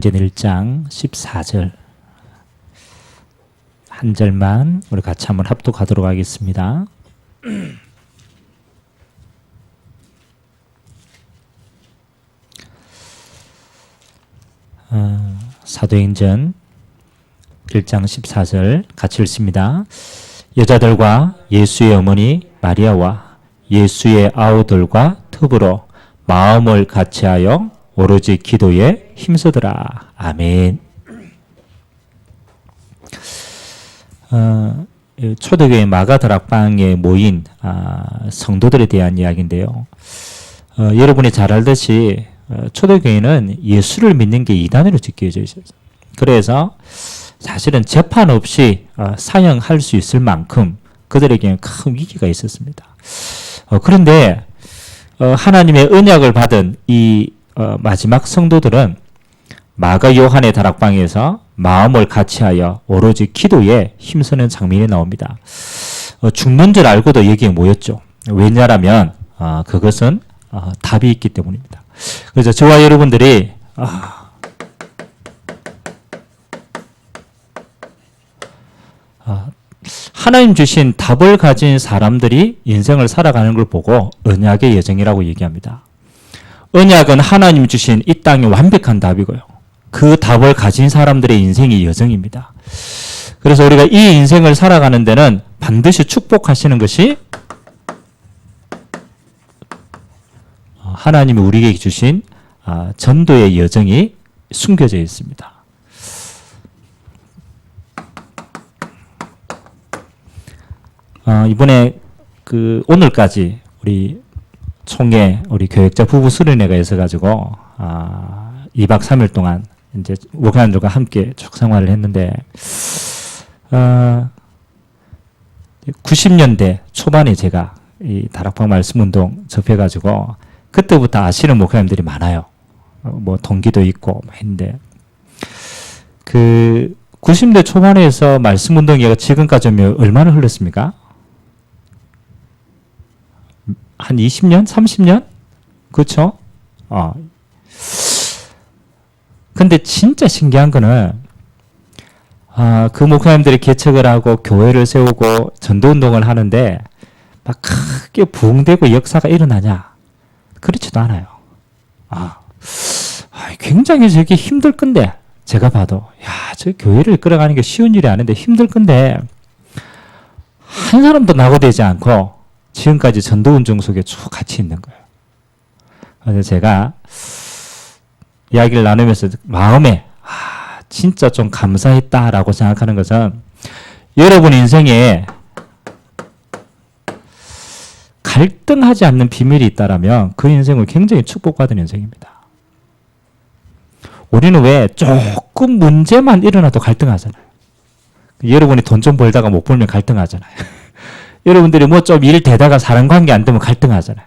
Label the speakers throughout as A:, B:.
A: 이제 1장 14절 한 절만 우리 같이 한번 합독하도록 하겠습니다. 사도행전 1장 14절 같이 읽습니다. 여자들과 예수의 어머니 마리아와 예수의 아우들과 더불어 마음을 같이하여 오로지 기도에 힘쓰더라. 아멘. 초대교회 마가다락방에 모인 성도들에 대한 이야기인데요. 여러분이 잘 알듯이 초대교회는 예수를 믿는 게 이단으로 지켜져 있어요. 그래서 사실은 재판 없이 사형할 수 있을 만큼 그들에게는 큰 위기가 있었습니다. 그런데 하나님의 언약을 받은 이 마지막 성도들은 마가 요한의 다락방에서 마음을 같이하여 오로지 기도에 힘쓰는 장면이 나옵니다. 죽는 줄 알고도 여기에 모였죠. 왜냐하면 그것은 답이 있기 때문입니다. 그래서 저와 여러분들이 하나님 주신 답을 가진 사람들이 인생을 살아가는 걸 보고 언약의 여정이라고 얘기합니다. 언약은 하나님 주신 이 땅의 완벽한 답이고요. 그 답을 가진 사람들의 인생이 여정입니다. 그래서 우리가 이 인생을 살아가는 데는 반드시 축복하시는 것이 하나님이 우리에게 주신 전도의 여정이 숨겨져 있습니다. 이번에 오늘까지 우리 총회 우리 교역자 부부 수련회가 있어가지고 2박 3일 동안 이제 목회자들과 함께 쭉 생활을 했는데 90년대 초반에 제가 이 다락방 말씀운동 접해가지고 그때부터 아시는 목회자들이 많아요. 뭐 동기도 있고 했는데 90년대 초반에서 말씀운동이 지금까지 얼마나 흘렀습니까? 한 20년? 30년? 그렇죠? 근데 진짜 신기한 거는 그 목사님들이 개척을 하고 교회를 세우고 전도운동을 하는데 막 크게 부흥되고 역사가 일어나냐? 그렇지도 않아요. 굉장히 저게 힘들 건데 제가 봐도 저 교회를 끌어가는 게 쉬운 일이 아닌데 힘들 건데 한 사람도 낙오되지 않고 지금까지 전도운동 속에 쭉 같이 있는 거예요. 그래서 제가 이야기를 나누면서 마음에 진짜 좀 감사했다라고 생각하는 것은 여러분 인생에 갈등하지 않는 비밀이 있다라면 그 인생은 굉장히 축복받은 인생입니다. 우리는 왜 조금 문제만 일어나도 갈등하잖아요. 여러분이 돈 좀 벌다가 못 벌면 갈등하잖아요. 여러분들이 뭐 좀 일 되다가 사람관계 안 되면 갈등하잖아요.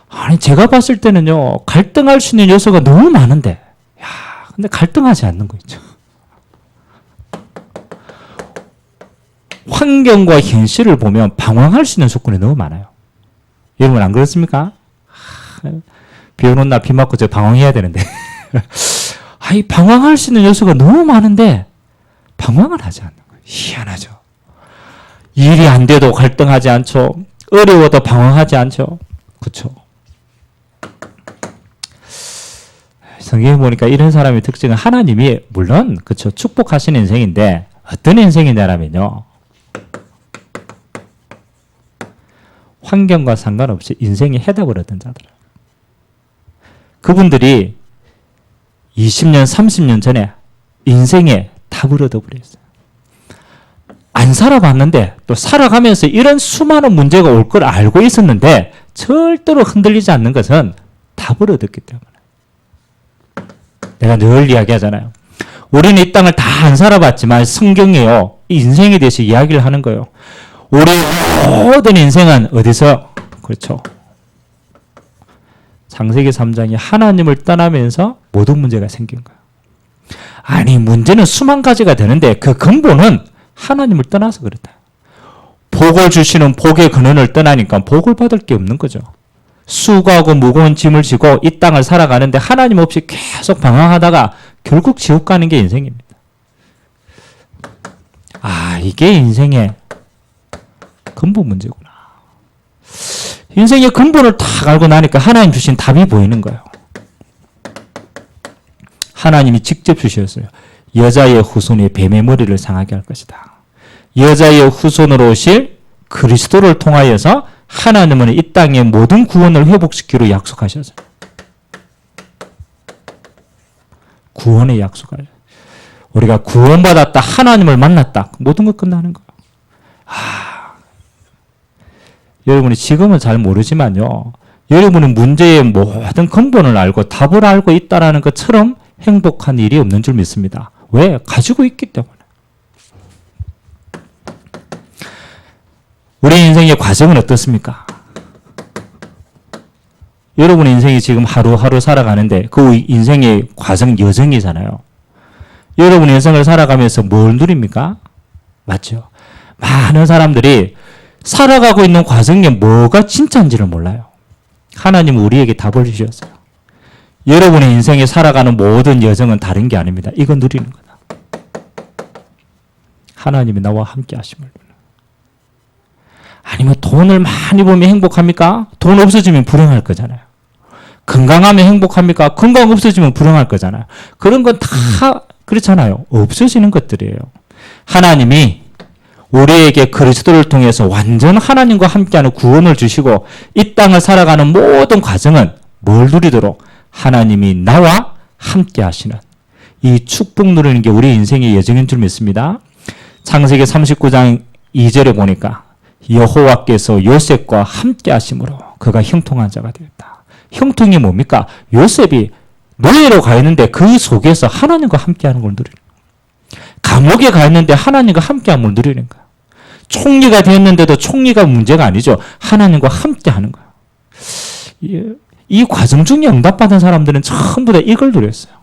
A: 아니 제가 봤을 때는요 갈등할 수 있는 요소가 너무 많은데 근데 갈등하지 않는 거 있죠. 환경과 현실을 보면 방황할 수 있는 조건이 너무 많아요. 여러분 안 그렇습니까? 비 오는 날 비 맞고 저 방황해야 되는데 방황할 수 있는 요소가 너무 많은데 방황을 하지 않는 거예요. 희한하죠. 일이 안 돼도 갈등하지 않죠. 어려워도 방황하지 않죠. 그렇죠. 성경에 보니까 이런 사람의 특징은 하나님이 물론 그렇죠. 축복하시는 인생인데 어떤 인생이냐면요. 환경과 상관없이 인생의 해답을 얻은 자들. 그분들이 20년, 30년 전에 인생의 답을 얻어버렸어요. 안 살아봤는데 또 살아가면서 이런 수많은 문제가 올 걸 알고 있었는데 절대로 흔들리지 않는 것은 답을 얻었기 때문에. 내가 늘 이야기하잖아요. 우리는 이 땅을 다 안 살아봤지만 성경에요. 인생에 대해서 이야기를 하는 거예요. 우리 모든 인생은 어디서? 그렇죠. 창세기 3장이 하나님을 떠나면서 모든 문제가 생긴 거예요. 아니 문제는 수만 가지가 되는데 그 근본은 하나님을 떠나서 그렇다. 복을 주시는 복의 근원을 떠나니까 복을 받을 게 없는 거죠. 수고하고 무거운 짐을 지고 이 땅을 살아가는데 하나님 없이 계속 방황하다가 결국 지옥 가는 게 인생입니다. 이게 인생의 근본 문제구나. 인생의 근본을 딱 알고 나니까 하나님 주신 답이 보이는 거예요. 하나님이 직접 주셨어요. 여자의 후손이 뱀의 머리를 상하게 할 것이다. 여자의 후손으로 오실 그리스도를 통하여서 하나님은 이 땅의 모든 구원을 회복시키기로 약속하셨어요. 구원의 약속을. 우리가 구원받았다, 하나님을 만났다, 모든 것 끝나는 거예요. 여러분이 지금은 잘 모르지만요, 여러분은 문제의 모든 근본을 알고 답을 알고 있다는 것처럼 행복한 일이 없는 줄 믿습니다. 왜? 가지고 있기 때문에. 우리 인생의 과정은 어떻습니까? 여러분의 인생이 지금 하루하루 살아가는데 그 인생의 과정 여정이잖아요. 여러분의 인생을 살아가면서 뭘 누립니까? 맞죠? 많은 사람들이 살아가고 있는 과정에 뭐가 진짜인지를 몰라요. 하나님은 우리에게 답을 주셨어요. 여러분의 인생에 살아가는 모든 여정은 다른 게 아닙니다. 이거 누리는 거다. 하나님이 나와 함께 하심을. 아니면 돈을 많이 벌면 행복합니까? 돈 없어지면 불행할 거잖아요. 건강하면 행복합니까? 건강 없어지면 불행할 거잖아요. 그런 건 다 그렇잖아요. 없어지는 것들이에요. 하나님이 우리에게 그리스도를 통해서 완전 하나님과 함께하는 구원을 주시고 이 땅을 살아가는 모든 과정은 뭘 누리도록 하나님이 나와 함께 하시는 이 축복 누리는 게 우리 인생의 여정인 줄 믿습니다. 창세기 39장 2절에 보니까 여호와께서 요셉과 함께 하심으로 그가 형통한 자가 되었다. 형통이 뭡니까? 요셉이 노예로 가 있는데 그 속에서 하나님과 함께하는 걸 누리는 거예요. 감옥에 가 있는데 하나님과 함께함을 누리는 거예요. 총리가 됐는데도 총리가 문제가 아니죠. 하나님과 함께하는 거예요. 이 과정 중에 응답받은 사람들은 전부 다 이걸 누렸어요.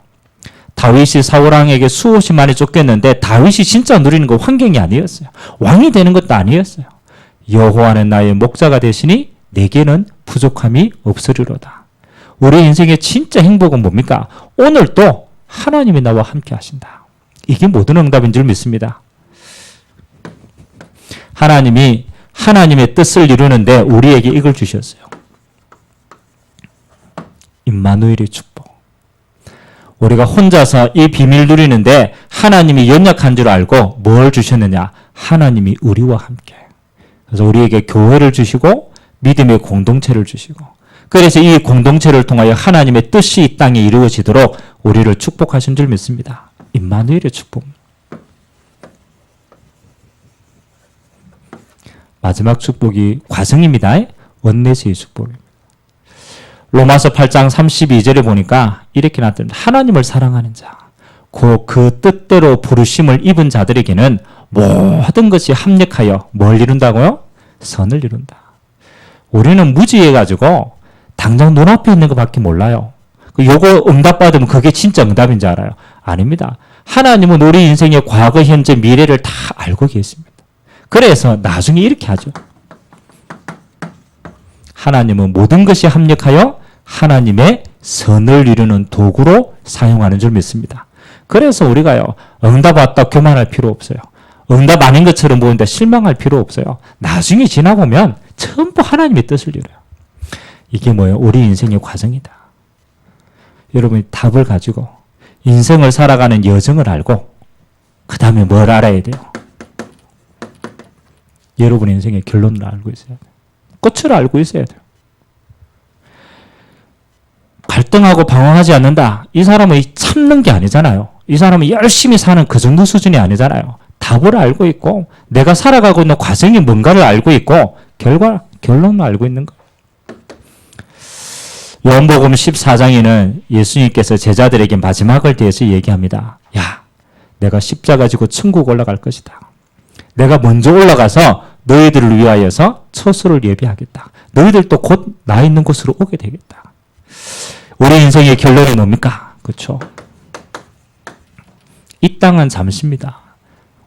A: 다윗이 사울왕에게 수없이 쫓겼는데 다윗이 진짜 누리는 건 환경이 아니었어요. 왕이 되는 것도 아니었어요. 여호와는 나의 목자가 되시니 내게는 부족함이 없으리로다. 우리 인생의 진짜 행복은 뭡니까? 오늘도 하나님이 나와 함께 하신다. 이게 모든 응답인 줄 믿습니다. 하나님이 하나님의 뜻을 이루는데 우리에게 이걸 주셨어요. 임마누엘의 축복. 우리가 혼자서 이 비밀 누리는데 하나님이 연약한 줄 알고 뭘 주셨느냐? 하나님이 우리와 함께. 그래서 우리에게 교회를 주시고 믿음의 공동체를 주시고 그래서 이 공동체를 통하여 하나님의 뜻이 이 땅에 이루어지도록 우리를 축복하신 줄 믿습니다. 임마누엘의 축복. 마지막 축복이 과정입니다. 원내스의 축복입니다. 로마서 8장 32절에 보니까 이렇게 나타납니다. 하나님을 사랑하는 자, 그 뜻대로 부르심을 입은 자들에게는 모든 것이 합력하여 뭘 이룬다고요? 선을 이룬다. 우리는 무지해가지고 당장 눈앞에 있는 것밖에 몰라요. 요거 응답받으면 그게 진짜 응답인 줄 알아요. 아닙니다. 하나님은 우리 인생의 과거, 현재, 미래를 다 알고 계십니다. 그래서 나중에 이렇게 하죠. 하나님은 모든 것이 합력하여 하나님의 선을 이루는 도구로 사용하는 줄 믿습니다. 그래서 우리가요, 응답 왔다 교만할 필요 없어요. 응답 아닌 것처럼 보는데 실망할 필요 없어요. 나중에 지나보면 전부 하나님의 뜻을 이뤄요. 이게 뭐예요? 우리 인생의 과정이다. 여러분이 답을 가지고 인생을 살아가는 여정을 알고 그 다음에 뭘 알아야 돼요? 여러분의 인생의 결론을 알고 있어야 돼요. 끝을 알고 있어야 돼요. 갈등하고 방황하지 않는다. 이 사람은 참는 게 아니잖아요. 이 사람은 열심히 사는 그 정도 수준이 아니잖아요. 답을 알고 있고 내가 살아가고 있는 과정이 뭔가를 알고 있고 결론을 알고 있는 거예요. 요한복음 14장에는 예수님께서 제자들에게 마지막을 대해서 얘기합니다. 야, 내가 십자가 지고 천국 올라갈 것이다. 내가 먼저 올라가서 너희들을 위하여서 처소를 예비하겠다. 너희들도 곧 나 있는 곳으로 오게 되겠다. 우리 인생의 결론이 뭡니까? 그렇죠? 이 땅은 잠시입니다.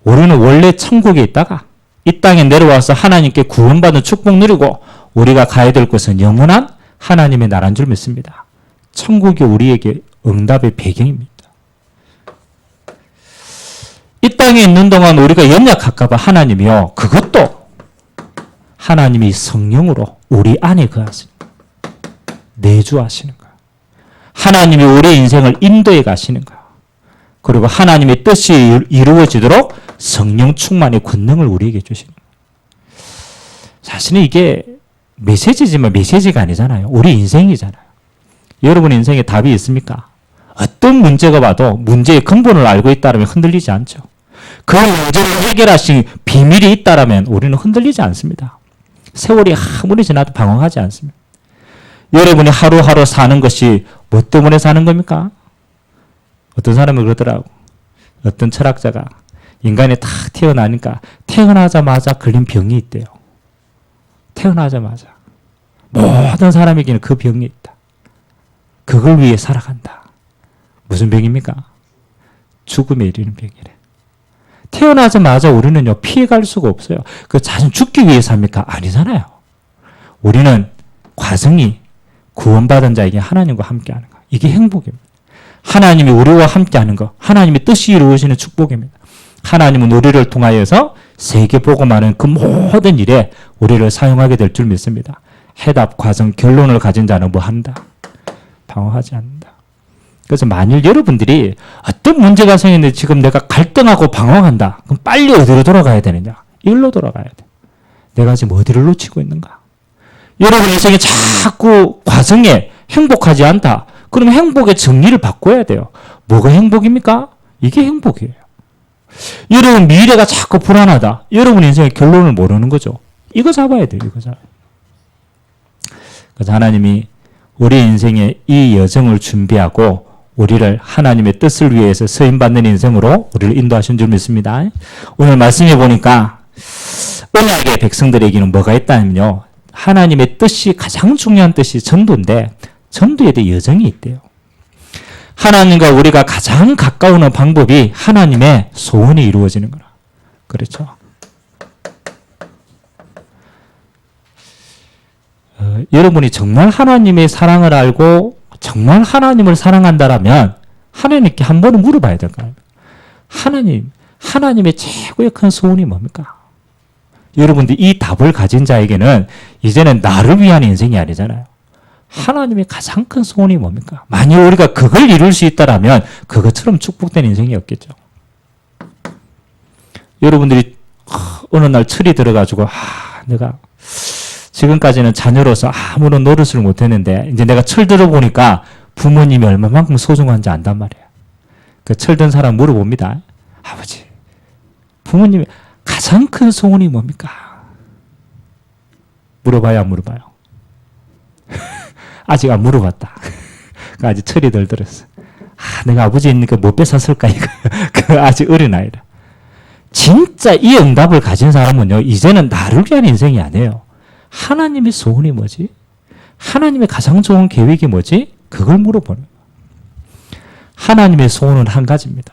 A: 우리는 원래 천국에 있다가 이 땅에 내려와서 하나님께 구원받은 축복 누리고 우리가 가야 될 곳은 영원한 하나님의 나라인 줄 믿습니다. 천국이 우리에게 응답의 배경입니다. 이 땅에 있는 동안 우리가 연약할까 봐 하나님이요, 그것도 하나님이 성령으로 우리 안에 거하시는 거예요. 내주하시는 거예요. 하나님이 우리 인생을 인도해 가시는 거예요. 그리고 하나님의 뜻이 이루어지도록 성령 충만의 권능을 우리에게 주시는 거예요. 사실은 이게 메시지지만 메시지가 아니잖아요. 우리 인생이잖아요. 여러분 인생에 답이 있습니까? 어떤 문제가 봐도 문제의 근본을 알고 있다면 흔들리지 않죠. 그 문제를 해결하신 비밀이 있다면 우리는 흔들리지 않습니다. 세월이 아무리 지나도 방황하지 않습니다. 여러분이 하루하루 사는 것이 뭐 때문에 사는 겁니까? 어떤 사람이 그러더라고. 어떤 철학자가 인간이 딱 태어나니까 태어나자마자 걸린 병이 있대요. 태어나자마자. 모든 사람에게는 그 병이 있다. 그걸 위해 살아간다. 무슨 병입니까? 죽음에 이르는 병이래. 태어나자마자 우리는요, 피해갈 수가 없어요. 그 자신 죽기 위해 삽니까? 아니잖아요. 우리는 과정이 구원받은 자에게 하나님과 함께하는 거. 이게 행복입니다. 하나님이 우리와 함께하는 거. 하나님의 뜻이 이루어지는 축복입니다. 하나님은 우리를 통하여서 세계 복음하는 그 모든 일에 우리를 사용하게 될 줄 믿습니다. 해답, 과정, 결론을 가진 자는 뭐 한다? 방황하지 않는다. 그래서 만일 여러분들이 어떤 문제가 생겼는데 지금 내가 갈등하고 방황한다. 그럼 빨리 어디로 돌아가야 되느냐? 일로 돌아가야 돼. 내가 지금 어디를 놓치고 있는가? 여러분 인생에 자꾸 과정에 행복하지 않다. 그러면 행복의 정리를 바꿔야 돼요. 뭐가 행복입니까? 이게 행복이에요. 여러분 미래가 자꾸 불안하다. 여러분 인생의 결론을 모르는 거죠. 이거 잡아야 돼요. 이거 잡아야 돼요. 그래서 하나님이 우리 인생의 이 여정을 준비하고 우리를 하나님의 뜻을 위해서 쓰임받는 인생으로 우리를 인도하신 줄 믿습니다. 오늘 말씀해 보니까 언약의 백성들에게는 뭐가 있다면요. 하나님의 뜻이 가장 중요한 뜻이 전도인데 전도에 대해 여정이 있대요. 하나님과 우리가 가장 가까우는 방법이 하나님의 소원이 이루어지는 거라. 그렇죠. 여러분이 정말 하나님의 사랑을 알고 정말 하나님을 사랑한다라면 하나님께 한 번은 물어봐야 될 거 아닙니까? 하나님의 최고의 큰 소원이 뭡니까? 여러분들 이 답을 가진 자에게는 이제는 나를 위한 인생이 아니잖아요. 하나님의 가장 큰 소원이 뭡니까? 만약 우리가 그걸 이룰 수 있다라면 그것처럼 축복된 인생이 없겠죠. 여러분들이 어느 날 철이 들어가지고 내가 지금까지는 자녀로서 아무런 노릇을 못했는데 이제 내가 철 들어보니까 부모님이 얼마만큼 소중한지 안단 말이에요. 그 철든 사람 물어봅니다. 아버지, 부모님의 가장 큰 소원이 뭡니까? 물어봐요, 안 물어봐요? 아직 안 물어봤다. 아직 철이 덜 들었어. 내가 아버지 있으니까 못 뺏었을까? 이거. 그 아직 어린아이라. 진짜 이 응답을 가진 사람은요, 이제는 나를 위한 인생이 아니에요. 하나님의 소원이 뭐지? 하나님의 가장 좋은 계획이 뭐지? 그걸 물어보는 거예요. 하나님의 소원은 한 가지입니다.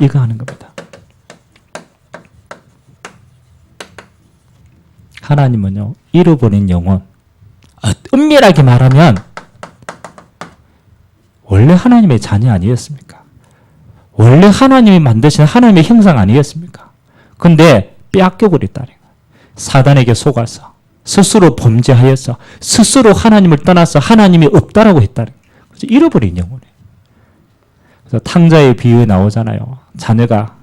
A: 이거 하는 겁니다. 하나님은요, 잃어버린 영혼. 엄밀하게 말하면 원래 하나님의 자녀 아니었습니까? 원래 하나님이 만드신 하나님의 형상 아니었습니까? 근데 빼앗겨버렸다는 거예요. 사단에게 속아서 스스로 범죄하여서 스스로 하나님을 떠나서 하나님이 없다라고 했다는 거예요. 그래서 잃어버린 영혼이에요. 그래서 탕자의 비유에 나오잖아요. 자녀가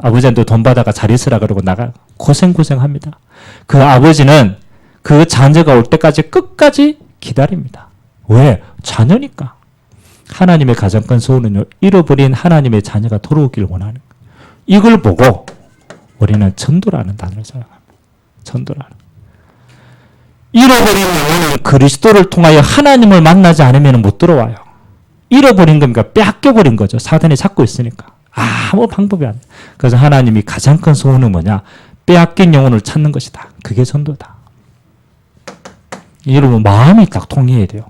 A: 아버지한테 돈 받아가 잘 있으라 그러고 나가 고생합니다. 그 아버지는 그 자녀가 올 때까지 끝까지 기다립니다. 왜? 자녀니까. 하나님의 가장 큰 소원은요, 잃어버린 하나님의 자녀가 돌아오기를 원하는 거예요. 이걸 보고 우리는 전도라는 단어를 사용합니다. 전도라는. 잃어버린 영혼은 그리스도를 통하여 하나님을 만나지 않으면 못 들어와요. 잃어버린 겁니까? 뺏겨버린 거죠. 사단이 잡고 있으니까. 아무 방법이 안 돼. 그래서 하나님이 가장 큰 소원은 뭐냐? 빼앗긴 영혼을 찾는 것이다. 그게 전도다. 여러분 마음이 딱 통해야 돼요.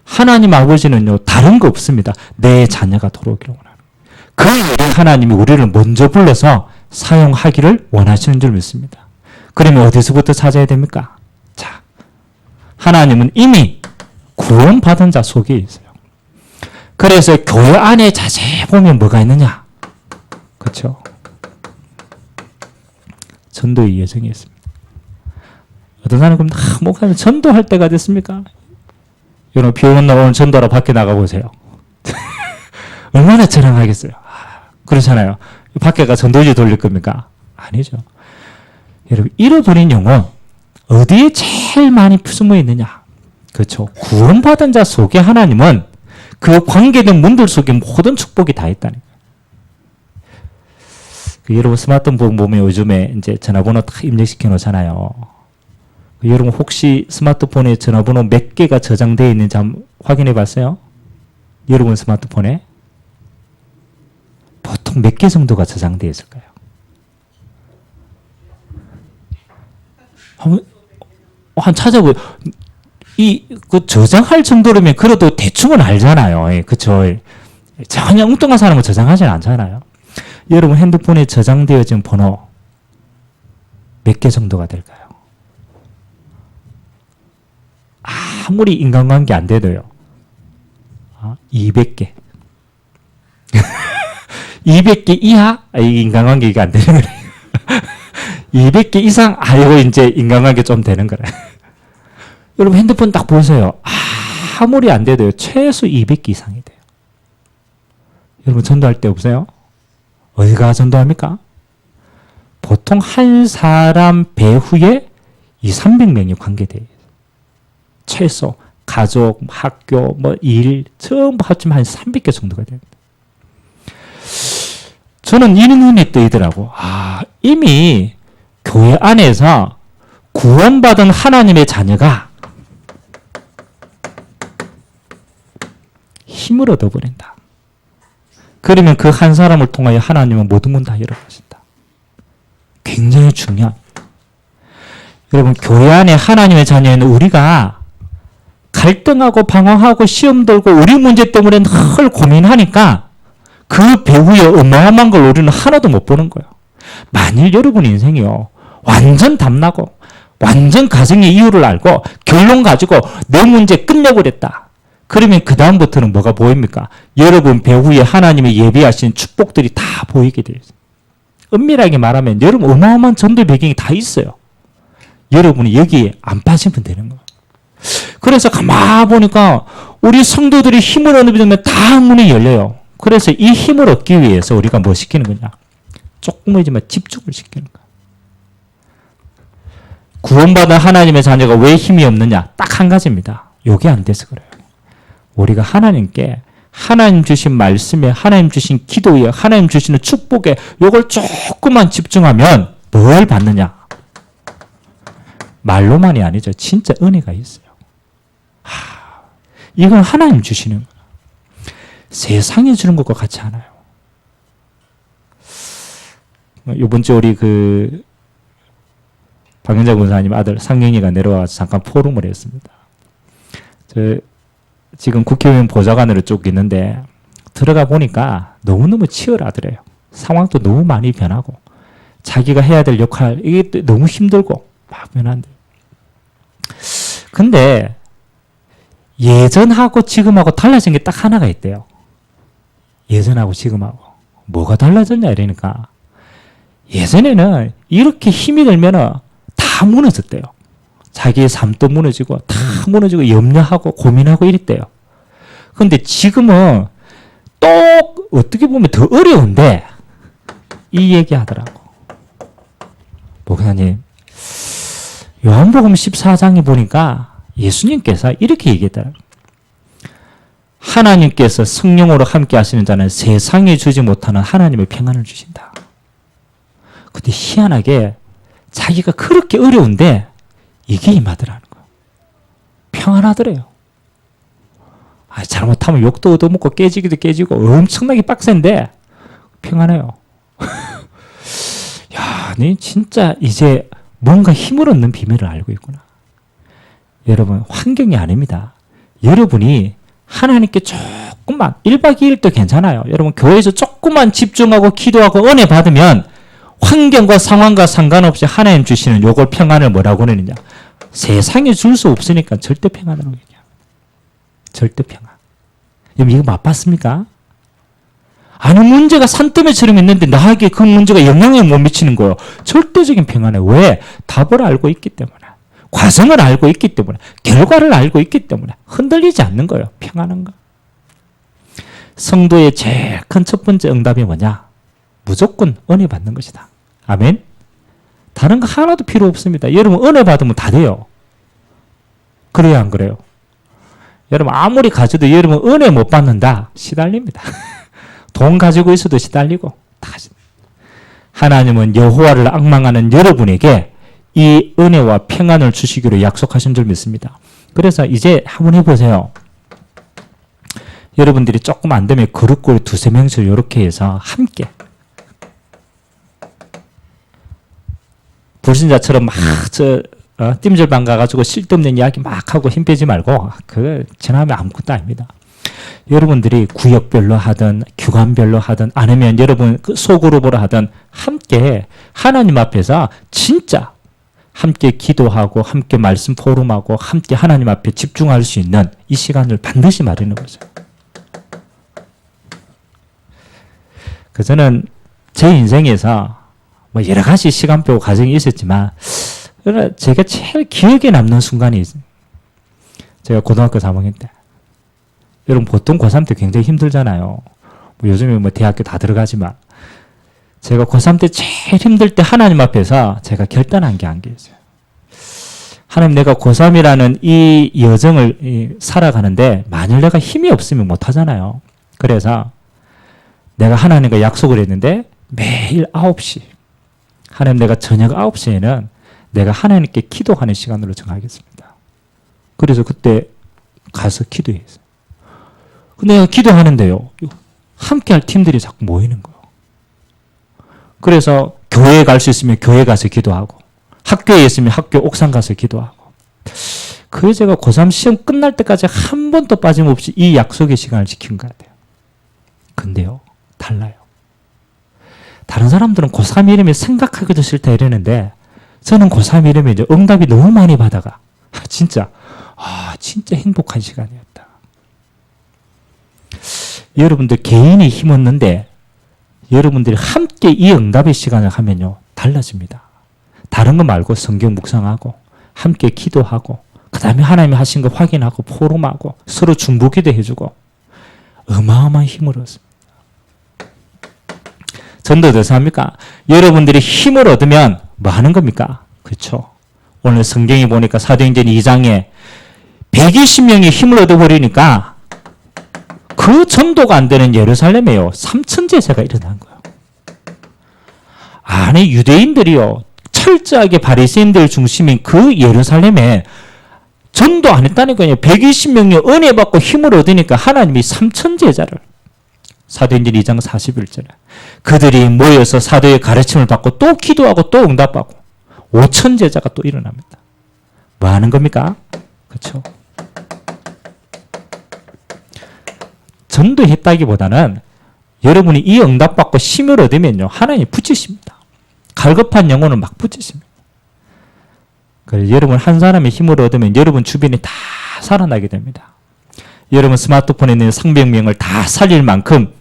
A: 하나님 아버지는요, 다른 거 없습니다. 내 자녀가 돌아오기를 원하는 그 일에 하나님이 우리를 먼저 불러서 사용하기를 원하시는 줄 믿습니다. 그러면 어디서부터 찾아야 됩니까? 자, 하나님은 이미 구원받은 자 속에 있어요. 그래서 교회 안에 자세히 보면 뭐가 있느냐? 그렇죠? 전도의 예정이 있습니다. 어떤 사람은 목사님 전도할 때가 됐습니까? 여러분 비 오는 날 오늘 전도하러 밖에 나가보세요. 얼마나 저렴하겠어요. 그렇잖아요. 밖에가 전도지 돌릴 겁니까? 아니죠. 여러분 잃어버린 영혼 어디에 제일 많이 숨어 있느냐? 그렇죠. 구원받은 자 속에 하나님은 그 관계된 문들 속에 모든 축복이 다 있다는 거예요. 여러분 스마트폰 보면 요즘에 이제 전화번호 다 입력시켜 놓잖아요. 여러분 혹시 스마트폰에 전화번호 몇 개가 저장되어 있는지 한번 확인해 봤어요? 여러분 스마트폰에 보통 몇 개 정도가 저장되어 있을까요? 한 찾아보요. 그 저장할 정도라면 그래도 대충은 알잖아요. 예, 그쵸. 전혀 엉뚱한 사람은 저장하지 않잖아요. 여러분 핸드폰에 저장되어진 번호 몇 개 정도가 될까요? 아무리 인간관계 안 돼도요. 200개. 200개 이하? 인간관계가 안 되는 거예요. 200개 이상? 이거 이제 인간관계 좀 되는 거래. 여러분 핸드폰 딱 보세요. 아무리 안 돼도요. 최소 200개 이상이 돼요. 여러분 전도할 때 없어요? 어디가 전도합니까? 보통 한 사람 배후에 200~300명이 관계돼요. 최소 가족, 학교, 일 전부 합치면 한 300개 정도가 됩니다. 저는 이 눈이 뜨이더라고. 이미 교회 안에서 구원받은 하나님의 자녀가 힘을 얻어버린다. 그러면 그 한 사람을 통하여 하나님은 모든 문 다 열어가신다. 굉장히 중요합니다. 여러분 교회 안에 하나님의 자녀는 우리가 갈등하고 방황하고 시험 들고 우리 문제 때문에 늘 고민하니까 그 배후에 어마어마한 걸 우리는 하나도 못 보는 거예요. 만일 여러분 인생이요. 완전 답나고 완전 가정의 이유를 알고 결론 가지고 내 문제 끝내버렸다. 그러면 그 다음부터는 뭐가 보입니까? 여러분 배후에 하나님의 예비하신 축복들이 다 보이게 돼요. 엄밀하게 말하면 여러분 어마어마한 전도 배경이 다 있어요. 여러분이 여기에 안 빠지면 되는 거예요. 그래서 가만 보니까 우리 성도들이 힘을 얻으면 다 문이 열려요. 그래서 이 힘을 얻기 위해서 우리가 뭐 시키는 거냐? 조금이지만 집중을 시키는 거야. 구원받은 하나님의 자녀가 왜 힘이 없느냐? 딱 한 가지입니다. 요게 안 돼서 그래요. 우리가 하나님께 하나님 주신 말씀에 하나님 주신 기도에 하나님 주시는 축복에 요걸 조금만 집중하면 뭘 받느냐? 말로만이 아니죠. 진짜 은혜가 있어요. 이건 하나님 주시는 거예요. 세상에 주는 것과 같지 않아요. 이번 주 우리 박연자 권사님 아들 상영이가 내려와서 잠깐 포럼을 했습니다. 지금 국회의원 보좌관으로 쭉 있는데 들어가 보니까 너무너무 치열하더래요. 상황도 너무 많이 변하고 자기가 해야 될 역할 이게 너무 힘들고 막 변한데. 근데 예전하고 지금하고 달라진 게 딱 하나가 있대요. 예전하고 지금하고. 뭐가 달라졌냐 이러니까 예전에는 이렇게 힘이 들면 다 무너졌대요. 자기의 삶도 무너지고 다 무너지고 염려하고 고민하고 이랬대요. 그런데 지금은 또 어떻게 보면 더 어려운데 이 얘기 하더라고. 목사님 요한복음 14장에 보니까 예수님께서 이렇게 얘기했더라고요. 하나님께서 성령으로 함께 하시는 자는 세상에 주지 못하는 하나님의 평안을 주신다. 근데 희한하게 자기가 그렇게 어려운데 이게 임하더라는 거예요. 평안하더래요. 잘못하면 욕도 얻어먹고 깨지기도 깨지고 엄청나게 빡센데 평안해요. 야, 니 진짜 이제 뭔가 힘을 얻는 비밀을 알고 있구나. 여러분 환경이 아닙니다. 여러분이 하나님께 조금만 1박 2일도 괜찮아요. 여러분 교회에서 조금만 집중하고 기도하고 은혜 받으면 환경과 상황과 상관없이 하나님 주시는 요걸 평안을 뭐라고 하느냐. 세상에 줄 수 없으니까 절대 평안으로 얘기합니다. 절대 평안. 여러분 이거 맛봤습니까? 아니 문제가 산더미처럼 있는데 나에게 그 문제가 영향을 못 미치는 거예요. 절대적인 평안에. 왜? 답을 알고 있기 때문에. 과정을 알고 있기 때문에. 결과를 알고 있기 때문에. 흔들리지 않는 거예요. 평안한 거. 성도의 제일 큰 첫 번째 응답이 뭐냐? 무조건 은혜 받는 것이다. 아멘? 다른 거 하나도 필요 없습니다. 여러분 은혜 받으면 다 돼요. 그래요 안 그래요? 여러분 아무리 가져도 여러분 은혜 못 받는다. 시달립니다. 돈 가지고 있어도 시달리고 다. 하나님은 여호와를 앙망하는 여러분에게 이 은혜와 평안을 주시기로 약속하신 줄 믿습니다. 그래서 이제 한번 해보세요. 여러분들이 조금 안 되면 그룹꼴 두세 명씩 이렇게 해서 함께 불신자처럼 막 찜질방 가가지고 쓸데없는 이야기 막 하고 힘 빼지 말고 그거 지나면 아무것도 아닙니다. 여러분들이 구역별로 하든 교관별로 하든 아니면 여러분 소그룹으로 하든 함께 하나님 앞에서 진짜 함께 기도하고 함께 말씀 포럼하고 함께 하나님 앞에 집중할 수 있는 이 시간을 반드시 마련해 보세요. 저는 제 인생에서 뭐 여러 가지 시간표 과정이 있었지만 제가 제일 기억에 남는 순간이 있어요. 제가 고등학교 3학년 때. 여러분 보통 고3 때 굉장히 힘들잖아요. 뭐 요즘에 뭐 대학교 다 들어가지만 제가 고3 때 제일 힘들 때 하나님 앞에서 제가 결단한 게 있어요. 하나님 내가 고3이라는 이 여정을 살아가는데 만일 내가 힘이 없으면 못하잖아요. 그래서 내가 하나님과 약속을 했는데 매일 9시 하나님 내가 저녁 9시에는 내가 하나님께 기도하는 시간으로 정하겠습니다. 그래서 그때 가서 기도했어요. 내가 기도하는데요. 함께 할 팀들이 자꾸 모이는 거예요. 그래서 교회에 갈 수 있으면 교회 가서 기도하고 학교에 있으면 학교 옥상 가서 기도하고 그게 제가 고3 시험 끝날 때까지 한 번도 빠짐없이 이 약속의 시간을 지킨 것 같아요. 근데요. 달라요. 다른 사람들은 고3 이름이 생각하기도 싫다 이러는데 저는 고3 이름에 이제 응답이 너무 많이 받아가. 진짜 행복한 시간이었다. 여러분들 개인이 힘없는데 여러분들이 함께 이 응답의 시간을 하면요. 달라집니다. 다른 거 말고 성경 묵상하고 함께 기도하고 그 다음에 하나님이 하신 거 확인하고 포럼하고 서로 중보기도 해주고 어마어마한 힘을 얻습니다. 전도 어디서 합니까? 여러분들이 힘을 얻으면 뭐 하는 겁니까? 그렇죠. 오늘 성경에 보니까 사도행전 2장에 120명이 힘을 얻어버리니까 그 전도가 안 되는 예루살렘에요. 3천제사가 일어난 거예요. 아니 유대인들이요. 철저하게 바리새인들 중심인 그 예루살렘에 전도 안 했다니까요. 120명이 은혜 받고 힘을 얻으니까 하나님이 3천제자를 사도행전 2장 41절에 그들이 모여서 사도의 가르침을 받고 또 기도하고 또 응답하고 5천제자가 또 일어납니다. 뭐 하는 겁니까? 그렇죠. 전도했다기보다는 여러분이 이 응답받고 힘을 얻으면요. 하나님이 붙이십니다. 갈급한 영혼을 막 붙이십니다. 그래서 여러분 한 사람의 힘을 얻으면 여러분 주변이 다 살아나게 됩니다. 여러분 스마트폰에 있는 상병명을 다 살릴 만큼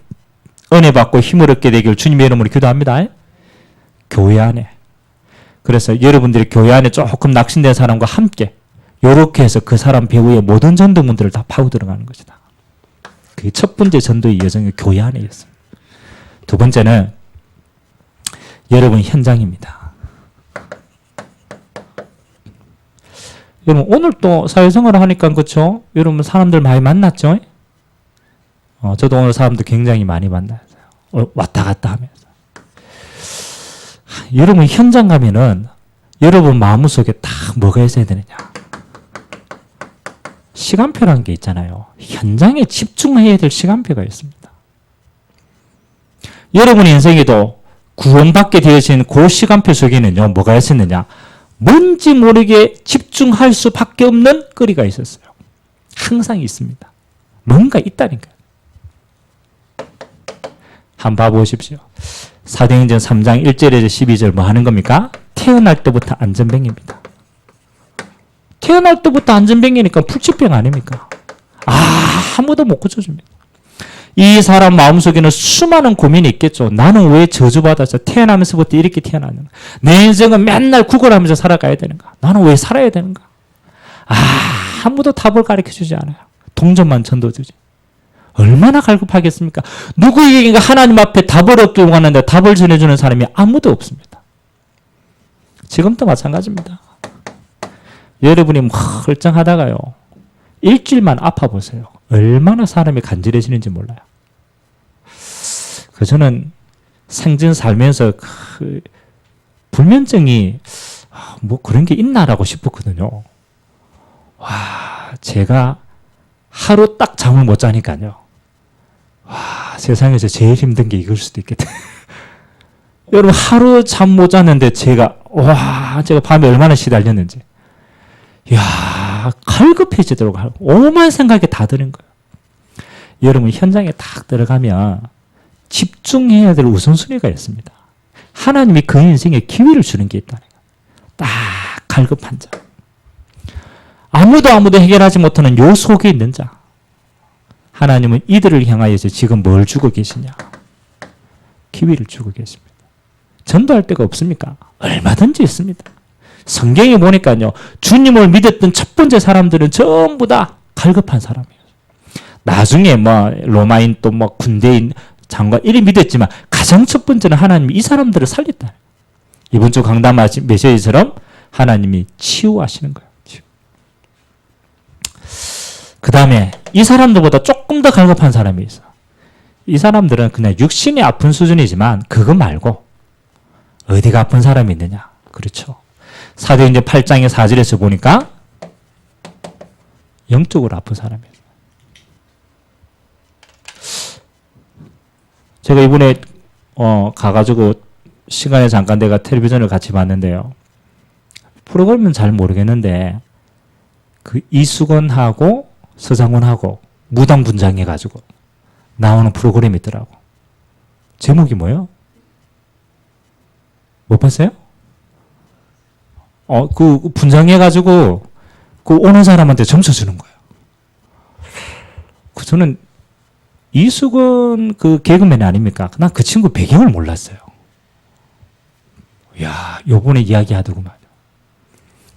A: 은혜 받고 힘을 얻게 되길 주님의 이름으로 기도합니다. 교회 안에. 그래서 여러분들이 교회 안에 조금 낙심된 사람과 함께 이렇게 해서 그 사람 배후의 모든 전도문들을 다 파고 들어가는 것이다. 그게 첫 번째 전도의 여정이 교회 안에였습니다. 두 번째는 여러분 현장입니다. 여러분 오늘 또 사회생활을 하니까 그렇죠? 여러분 사람들 많이 만났죠? 저도 오늘 사람들 굉장히 많이 만나요. 왔다 갔다 하면서. 여러분 현장 가면은 여러분 마음속에 다 뭐가 있어야 되느냐? 시간표라는 게 있잖아요. 현장에 집중해야 될 시간표가 있습니다. 여러분 인생에도 구원받게 되어진 그 시간표 속에는요. 뭐가 있었느냐? 뭔지 모르게 집중할 수밖에 없는 거리가 있었어요. 항상 있습니다. 뭔가 있다니까요. 한번 봐보십시오. 사도행전 3장 1절에서 12절 뭐 하는 겁니까? 태어날 때부터 안전뱅이입니다. 태어날 때부터 안전뱅이니까 불치병 아닙니까? 아무도 못 고쳐줍니다. 이 사람 마음속에는 수많은 고민이 있겠죠. 나는 왜 저주받아서 태어나면서부터 이렇게 태어났는가? 내 인생은 맨날 구걸하면서 살아가야 되는가? 나는 왜 살아야 되는가? 아무도 답을 가르쳐주지 않아요. 동전만 전도주지. 얼마나 갈급하겠습니까? 누구에게 하나님 앞에 답을 얻기 원하는데 답을 전해주는 사람이 아무도 없습니다. 지금도 마찬가지입니다. 여러분이 멀쩡하다가요, 일주일만 아파보세요. 얼마나 사람이 간절해지는지 몰라요. 저는 생전 살면서 불면증이 뭐 그런 게 있나라고 싶었거든요. 와, 제가 하루 딱 잠을 못 자니까요. 와, 세상에서 제일 힘든 게 이걸 수도 있겠다. 여러분, 하루 잠 못 잤는데 제가 밤에 얼마나 시달렸는지. 이야, 갈급해지더라고요. 오만 생각이 다 드는 거예요. 여러분, 현장에 딱 들어가면 집중해야 될 우선순위가 있습니다. 하나님이 그 인생에 기회를 주는 게 있다는 거예요. 딱 갈급한 자. 아무도 해결하지 못하는 요 속에 있는 자. 하나님은 이들을 향하여서 지금 뭘 주고 계시냐? 기회를 주고 계십니다. 전도할 데가 없습니까? 얼마든지 있습니다. 성경에 보니까요, 주님을 믿었던 첫 번째 사람들은 전부 다 갈급한 사람이에요. 나중에 로마인 또 군대인 장관 이리 믿었지만 가장 첫 번째는 하나님이 이 사람들을 살렸다. 이번 주 강단 메시지처럼 하나님이 치유하시는 거예요. 그 다음에 이 사람들보다 조금 더 갈급한 사람이 있어. 이 사람들은 그냥 육신이 아픈 수준이지만 그거 말고 어디가 아픈 사람이 있느냐? 그렇죠. 사도행전 8장의 4절에서 보니까 영적으로 아픈 사람이에요. 제가 이번에 가가지고 시간에 잠깐 내가 텔레비전을 같이 봤는데요. 프로그램은 잘 모르겠는데 그 이수건하고 서장훈하고 무당 분장해가지고 나오는 프로그램이 있더라고. 제목이 뭐예요? 못 봤어요? 그 분장해가지고 그 오는 사람한테 점수 주는 거예요. 저는 이수근 그 개그맨이 아닙니까? 난 그 친구 배경을 몰랐어요. 이야, 요번에 이야기하더구만.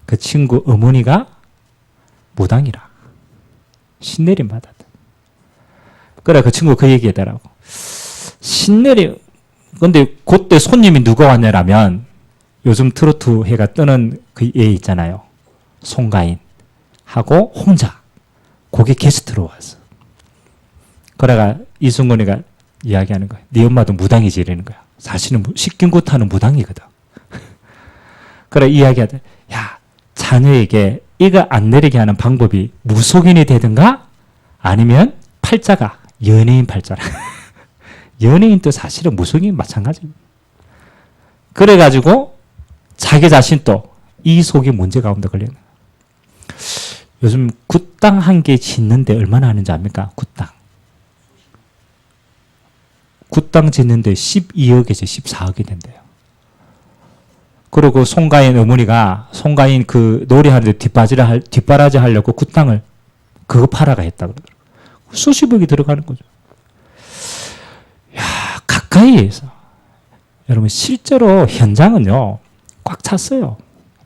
A: 그 친구 어머니가 무당이라. 신내림 받았다. 그래, 그 친구 그 얘기하더라고. 신내림, 근데 그때 손님이 누가 왔냐라면 요즘 트로트 해가 뜨는 그 애 있잖아요. 송가인 하고 홍자. 거기 게스트로 왔어. 그래가 이승건이가 이야기하는 거야. 네 엄마도 무당이지 이러는 거야. 사실은 식균구타는 무당이거든. 그래 이야기하자. 야, 자녀에게 이거 안 내리게 하는 방법이 무속인이 되든가 아니면 팔자가 연예인 팔자라. 연예인도 사실은 무속인 마찬가지입니다. 그래가지고 자기 자신도 이 속에 문제 가운데 걸리는 거야. 요즘 굿당 한 개 짓는데 얼마나 하는지 압니까? 굿당. 굿당 짓는데 12억에서 14억이 된대요. 그리고 송가인 어머니가 송가인 그 노래하는데 뒷바라지 하려고 굿당을 그거 팔아가 했다 그러더라고요. 수십억이 들어가는 거죠. 야, 가까이에서. 여러분, 실제로 현장은요, 꽉 찼어요.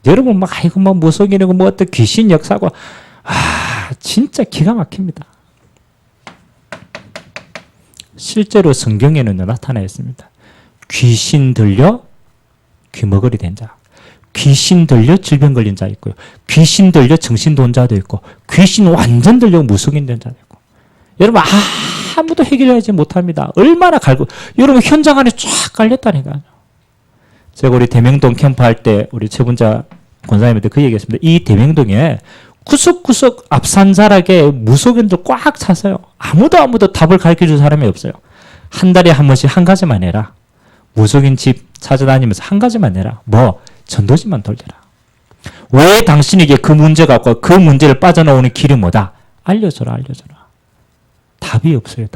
A: 여러분, 아이고, 무속인이고, 어떤 귀신 역사고, 진짜 기가 막힙니다. 실제로 성경에는 나타나 있습니다. 귀신 들려 귀머거리 된 자, 귀신 들려 질병 걸린 자 있고요. 귀신 들려 정신 돈 자도 있고, 귀신 완전 들려 무속인 된 자도 있고. 여러분, 아무도 해결하지 못합니다. 얼마나 여러분, 현장 안에 쫙 깔렸다니까요. 제가 우리 대명동 캠프 할 때 우리 최분자 권사님한테 그 얘기했습니다. 이 대명동에 구석구석 앞산자락에 무속인들 꽉 찼어요. 아무도 답을 가르쳐줄 사람이 없어요. 한 달에 한 번씩 한 가지만 해라. 무속인 집 찾아다니면서 한 가지만 해라. 전도지만 돌려라. 왜 당신에게 그 문제가 없고 그 문제를 빠져나오는 길이 뭐다? 알려줘라. 답이 없어요.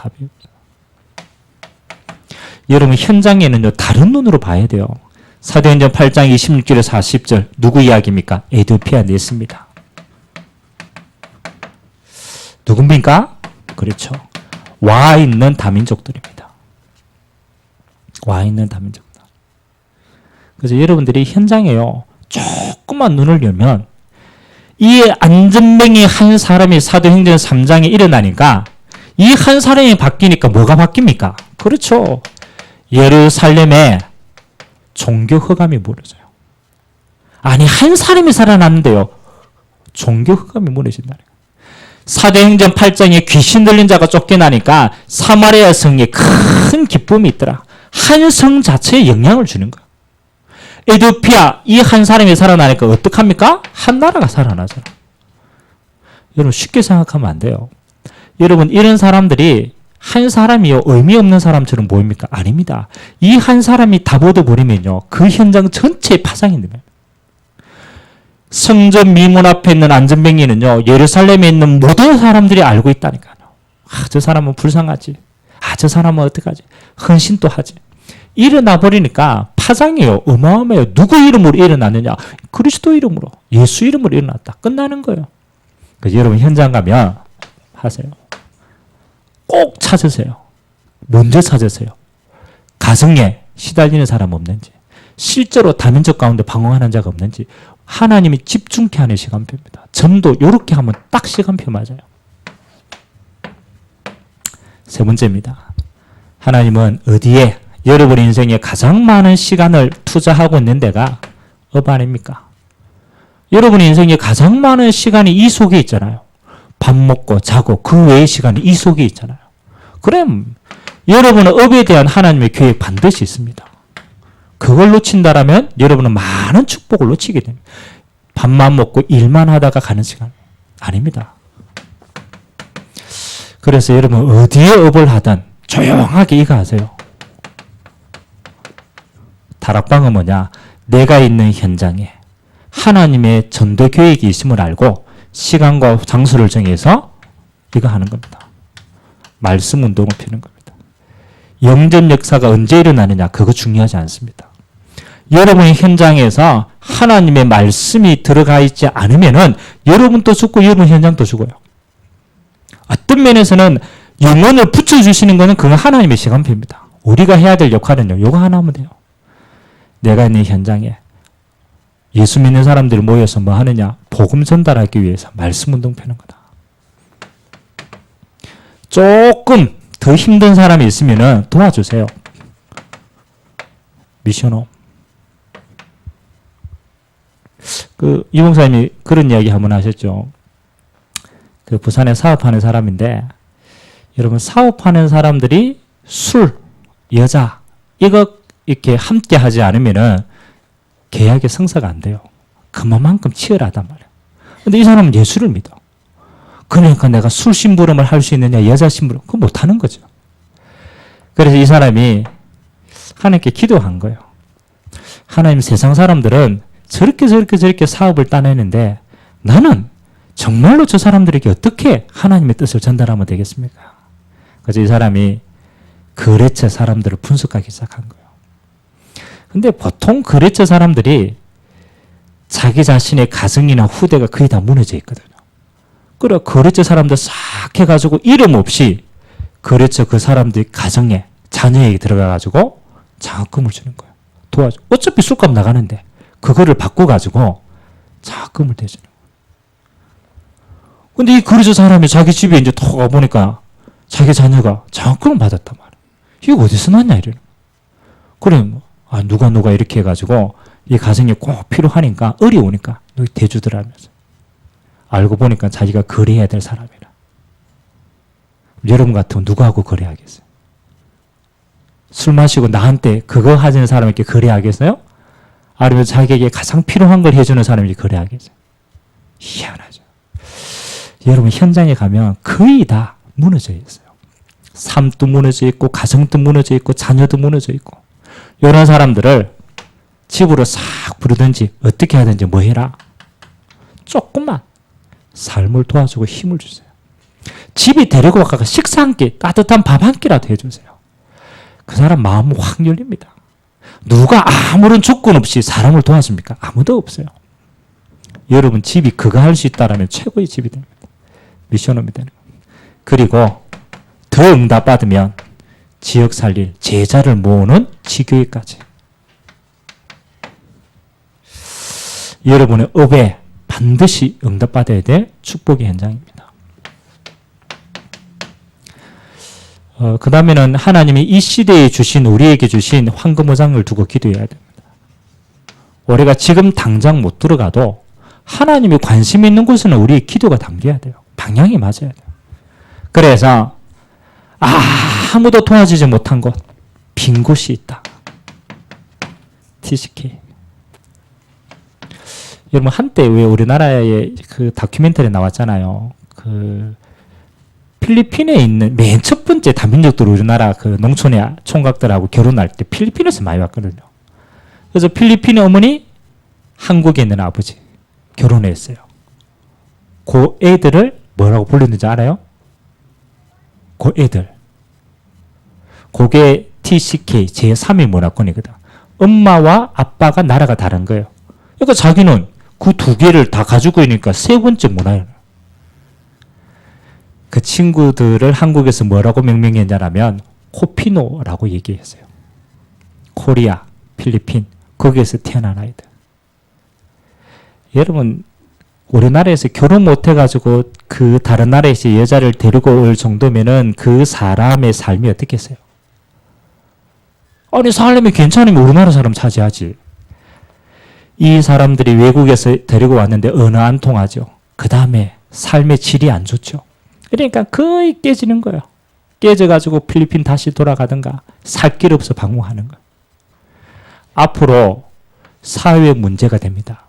A: 여러분, 현장에는요, 다른 눈으로 봐야 돼요. 사도행전 8장 26절에서 40절 누구 이야기입니까? 에디오피아 냈습니다. 누굽니까? 그렇죠. 와 있는 다민족들입니다. 와 있는 다민족들. 그래서 여러분들이 현장에요, 조금만 눈을 열면 이 안전뱅이 한 사람이 사도행전 3장에 일어나니까 이 한 사람이 바뀌니까 뭐가 바뀝니까? 그렇죠. 예루살렘에 종교 흑암이 무너져요. 아니, 한 사람이 살아났는데요, 종교 흑암이 무너진다는 거예요. 사도행전 8장에 귀신 들린 자가 쫓겨나니까 사마리아 성에 큰 기쁨이 있더라. 한 성 자체에 영향을 주는 거예요. 에디오피아 이 한 사람이 살아나니까 어떡합니까? 한 나라가 살아나잖아. 여러분 쉽게 생각하면 안 돼요. 여러분 이런 사람들이 한 사람이요 의미 없는 사람처럼 보입니까? 아닙니다. 이 한 사람이 다 bod어버리면요 그 현장 전체에 파장이 됩니다. 성전 미문 앞에 있는 안전뱅이는요 예루살렘에 있는 모든 사람들이 알고 있다니까요. 아, 저 사람은 불쌍하지. 아, 저 사람은 어떡하지? 헌신도 하지. 일어나 버리니까 파장이요 어마어마해요. 누구 이름으로 일어났느냐? 그리스도 이름으로, 예수 이름으로 일어났다. 끝나는 거예요. 그래서 여러분 현장 가면 하세요. 꼭 찾으세요. 먼저 찾으세요. 가정에 시달리는 사람 없는지, 실제로 다민족 가운데 방황하는 자가 없는지. 하나님이 집중케 하는 시간표입니다. 전도 이렇게 하면 딱 시간표 맞아요. 세 번째입니다. 하나님은 어디에 여러분 인생에 가장 많은 시간을 투자하고 있는 데가 업 아닙니까? 여러분 인생에 가장 많은 시간이 이 속에 있잖아요. 밥 먹고 자고 그 외의 시간이 이 속에 있잖아요. 그럼 여러분은 업에 대한 하나님의 계획 반드시 있습니다. 그걸 놓친다라면 여러분은 많은 축복을 놓치게 됩니다. 밥만 먹고 일만 하다가 가는 시간 아닙니다. 그래서 여러분 어디에 업을 하든 조용하게 이거 하세요. 다락방은 뭐냐? 내가 있는 현장에 하나님의 전도 계획이 있음을 알고 시간과 장소를 정해서 이거 하는 겁니다. 말씀 운동을 피는 겁니다. 영전 역사가 언제 일어나느냐 그거 중요하지 않습니다. 여러분의 현장에서 하나님의 말씀이 들어가 있지 않으면은 여러분도 죽고 여러분 현장도 죽어요. 어떤 면에서는 영혼을 붙여주시는 것은 그건 하나님의 시간표입니다. 우리가 해야 될 역할은요. 이거 하나 하면 돼요. 내가 있는 현장에 예수 믿는 사람들이 모여서 뭐 하느냐? 복음 전달하기 위해서 말씀 운동 펴는 거다. 조금 더 힘든 사람이 있으면 도와주세요. 미션홈. 이 목사님이 그런 이야기 한번 하셨죠. 그 부산에 사업하는 사람인데, 여러분 사업하는 사람들이 술, 여자 이거 이렇게 함께 하지 않으면은 계약의 성사가 안 돼요. 그만큼 치열하단 말이에요. 근데 이 사람은 예수를 믿어. 그러니까 내가 술 심부름을 할 수 있느냐, 여자 심부름, 그거 못하는 거죠. 그래서 이 사람이 하나님께 기도한 거예요. 하나님, 세상 사람들은 저렇게 사업을 따내는데 나는 정말로 저 사람들에게 어떻게 하나님의 뜻을 전달하면 되겠습니까? 그래서 이 사람이 거래처 사람들을 분석하기 시작한 거예요. 근데 보통 거래처 사람들이 자기 자신의 가정이나 후대가 거의 다 무너져 있거든요. 그래 거래처 사람들 싹 해가지고 이름 없이 거래처 그 사람들이 가정에 자녀에게 들어가가지고 장학금을 주는 거예요. 도와줘. 어차피 술값 나가는데 그거를 바꿔가지고 장학금을 대주는 거예요. 근데 이 거래처 사람이 자기 집에 이제 톡 가보니까 자기 자녀가 장학금을 받았단 말이에요. 이거 어디서 났냐 이러는 거예요. 그래 뭐 누가 이렇게 해가지고 이 가정이 꼭 필요하니까 어려우니까 너희 대주더라면서. 알고 보니까 자기가 거래해야 될 사람이라. 여러분 같으면 누구하고 거래하겠어요? 술 마시고 나한테 그거 하는 사람에게 거래하겠어요? 아니면 자기에게 가장 필요한 걸 해주는 사람에게 거래하겠어요? 희한하죠. 여러분 현장에 가면 거의 다 무너져 있어요. 삶도 무너져 있고 가정도 무너져 있고 자녀도 무너져 있고 이런 사람들을 집으로 싹 부르든지 어떻게 하든지 뭐 해라. 조금만 삶을 도와주고 힘을 주세요. 집에 데리고 와서 식사 한 끼, 따뜻한 밥 한 끼라도 해주세요. 그 사람 마음은 확 열립니다. 누가 아무런 조건 없이 사람을 도와줍니까? 아무도 없어요. 여러분 집이 그거 할 수 있다면 최고의 집이 됩니다. 미션홈이 되는 겁니다. 그리고 더 응답받으면 지역 살릴 제자를 모으는 지교회까지. 여러분의 업에 반드시 응답받아야 될 축복의 현장입니다. 그 다음에는 하나님이 이 시대에 주신 우리에게 주신 황금어장을 두고 기도해야 됩니다. 우리가 지금 당장 못 들어가도 하나님이 관심 있는 곳에는 우리의 기도가 담겨야 돼요. 방향이 맞아야 돼요. 그래서 아무도 도와주지 못한 곳, 빈 곳이 있다. TCK. 여러분 한때 왜 우리나라에 그 다큐멘터리 나왔잖아요. 그 필리핀에 있는 맨 첫 번째 다민족들 우리나라 그 농촌의 총각들하고 결혼할 때 필리핀에서 많이 왔거든요. 그래서 필리핀의 어머니, 한국에 있는 아버지 결혼했어요. 그 애들을 뭐라고 불렀는지 알아요? 그 애들. 그게 TCK 제3의 문화권이거든. 엄마와 아빠가 나라가 다른 거예요. 그러니까 자기는 그 두 개를 다 가지고 있으니까 세 번째 문화예요. 그 친구들을 한국에서 뭐라고 명명했냐면 코피노라고 얘기했어요. 코리아, 필리핀, 거기에서 태어난 아이들. 여러분 우리나라에서 결혼 못 해가지고 그 다른 나라에서 여자를 데리고 올 정도면은 그 사람의 삶이 어떻겠어요? 아니 살림이 괜찮으면 우리나라 사람 차지하지. 이 사람들이 외국에서 데리고 왔는데 언어 안 통하죠. 그 다음에 삶의 질이 안 좋죠. 그러니까 거의 깨지는 거예요. 깨져가지고 필리핀 다시 돌아가든가 살 길 없어 방황하는 거예요. 앞으로 사회 문제가 됩니다.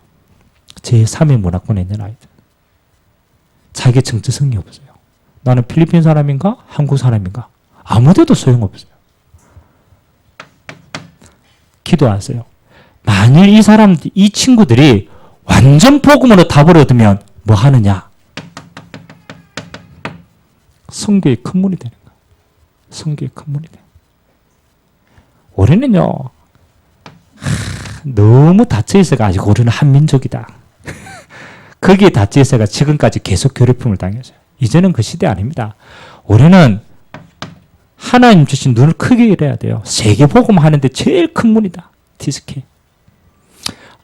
A: 제3의 문화권에 있는 아이들. 자기 정체성이 없어요. 나는 필리핀 사람인가? 한국 사람인가? 아무데도 소용없어요. 기도하세요. 만일 이 사람, 이 친구들이 완전 복음으로 답을 얻으면 뭐 하느냐? 성교의 큰 문이 되는 거예요. 성교의 큰 문이 돼요. 우리는요, 너무 닫혀있어가지고 우리는 한민족이다. 거기에 닫혀있어가 지금까지 계속 괴롭힘을 당했어요. 이제는 그 시대 아닙니다. 우리는 하나님 주신 눈을 크게 열어야 돼요. 세계 복음 하는데 제일 큰 문이다. TCK.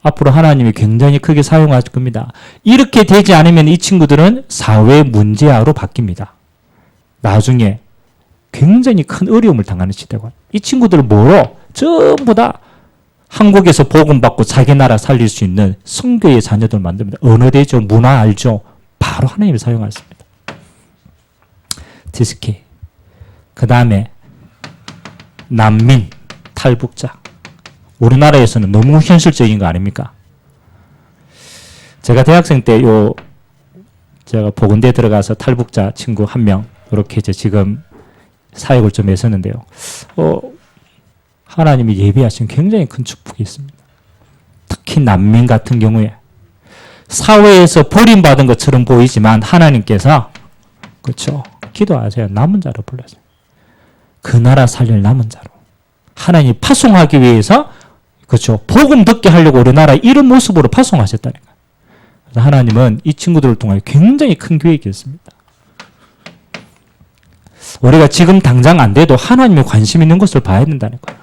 A: 앞으로 하나님이 굉장히 크게 사용할 겁니다. 이렇게 되지 않으면 이 친구들은 사회 문제아로 바뀝니다. 나중에 굉장히 큰 어려움을 당하는 시대가. 이 친구들을 뭐로? 전부 다 한국에서 복음 받고 자기 나라 살릴 수 있는 성교의 자녀들 만듭니다. 언어 되죠? 문화 알죠? 바로 하나님이 사용하십니다. TCK. 그 다음에 난민, 탈북자. 우리나라에서는 너무 현실적인 거 아닙니까? 제가 대학생 때 제가 보건대에 들어가서 탈북자 친구 한 명 이렇게 이제 지금 사역을 좀 했었는데요. 하나님이 예비하신 굉장히 큰 축복이 있습니다. 특히 난민 같은 경우에 사회에서 버림받은 것처럼 보이지만 하나님께서 그렇죠. 기도하세요. 남은 자로 불러세요. 그 나라 살릴 남은 자로. 하나님이 파송하기 위해서 그렇죠. 복음 듣게 하려고 우리나라 이런 모습으로 파송하셨다니까요. 그래서 하나님은 이 친구들을 통해 굉장히 큰 계획이 있습니다. 우리가 지금 당장 안 돼도 하나님의 관심 있는 것을 봐야 된다는 거예요.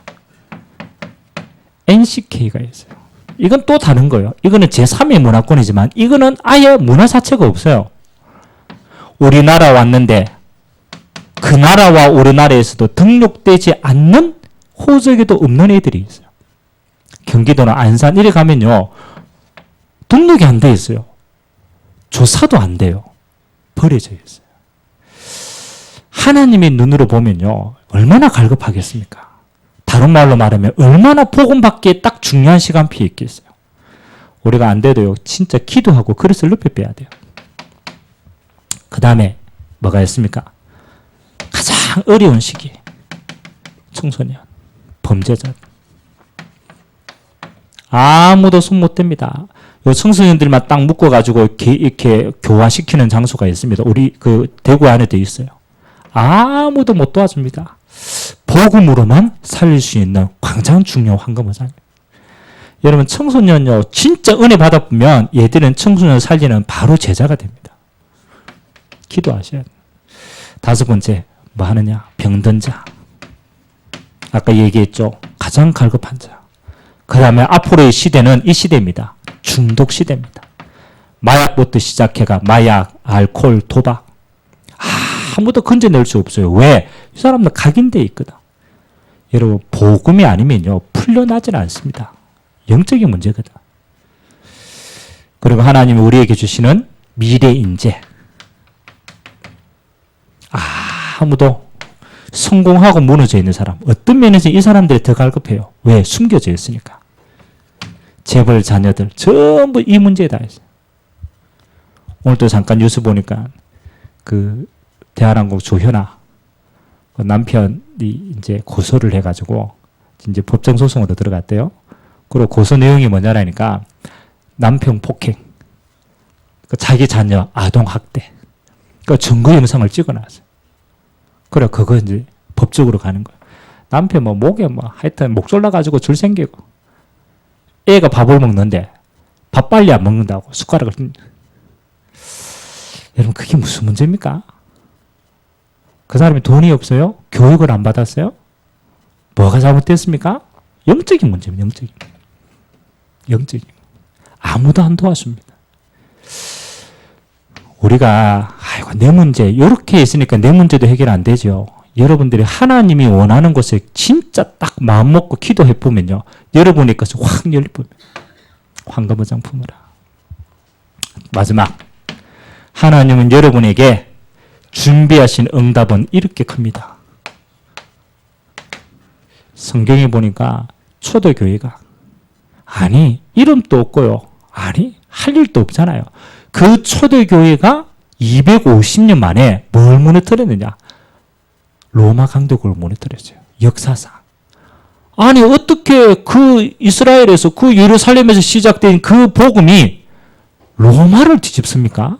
A: NCK가 있어요. 이건 또 다른 거예요. 이거는 제3의 문화권이지만 이거는 아예 문화 자체가 없어요. 우리나라 왔는데 그 나라와 우리나라에서도 등록되지 않는 호적에도 없는 애들이 있어요. 경기도나 안산 이래 가면요. 등록이 안 돼 있어요. 조사도 안 돼요. 버려져 있어요. 하나님의 눈으로 보면요. 얼마나 갈급하겠습니까? 다른 말로 말하면 얼마나 복음 받기에 딱 중요한 시간표에 있겠어요. 우리가 안 돼도요. 진짜 기도하고 그릇을 높여 빼야 돼요. 그 다음에 뭐가 있습니까? 가장 어려운 시기. 청소년, 범죄자. 아무도 손 못 댑니다. 요 청소년들만 딱 묶어가지고 이렇게 교화시키는 장소가 있습니다. 우리 그 대구 안에도 있어요. 아무도 못 도와줍니다. 복음으로만 살릴 수 있는 굉장히 중요한 황금어장. 여러분 청소년요 진짜 은혜 받아보면 얘들은 청소년 살리는 바로 제자가 됩니다. 기도하셔야 돼요. 5번째 뭐 하느냐? 병든 자. 아까 얘기했죠. 가장 갈급한 자. 그 다음에 앞으로의 시대는 이 시대입니다. 중독 시대입니다. 마약부터 시작해가 마약, 알코올, 도박. 아무도 건져낼 수 없어요. 왜? 이 사람들 각인되어 있거든. 여러분, 복음이 아니면요, 풀려나지는 않습니다. 영적인 문제거든. 그리고 하나님이 우리에게 주시는 미래 인재. 아무도 성공하고 무너져 있는 사람. 어떤 면에서 이 사람들이 더 갈급해요. 왜? 숨겨져 있으니까. 재벌 자녀들 전부 이 문제에 다 있어요. 오늘도 잠깐 뉴스 보니까 그 대한항공 조현아 그 남편이 이제 고소를 해가지고 이제 법정 소송으로 들어갔대요. 그리고 고소 내용이 뭐냐라니까 남편 폭행, 그 자기 자녀 아동 학대, 그 증거 영상을 찍어놨어요. 그래 그거 이제 법적으로 가는 거예요. 남편 뭐 목에 뭐 하여튼 목 졸라가지고 줄 생기고 애가 밥을 먹는데 밥 빨리 안 먹는다고 숟가락을 여러분 그게 무슨 문제입니까? 그 사람이 돈이 없어요? 교육을 안 받았어요? 뭐가 잘못됐습니까? 영적인 문제입니다. 영적인. 아무도 안 도와줍니다. 우리가 아이고 내 문제 이렇게 있으니까 내 문제도 해결 안 되죠. 여러분들이 하나님이 원하는 곳에 진짜 딱 마음 먹고 기도해 보면요. 여러분의 것이 확 열릴 겁니다. 황금어장 품으라. 마지막. 하나님은 여러분에게 준비하신 응답은 이렇게 큽니다. 성경에 보니까 초대교회가 아니 이름도 없고요. 아니 할 일도 없잖아요. 그 초대교회가 250년 만에 뭘 무너뜨렸느냐. 로마 강대국을 무너뜨렸어요. 역사상. 아니 어떻게 그 이스라엘에서 그 예루살렘에서 시작된 그 복음이 로마를 뒤집습니까?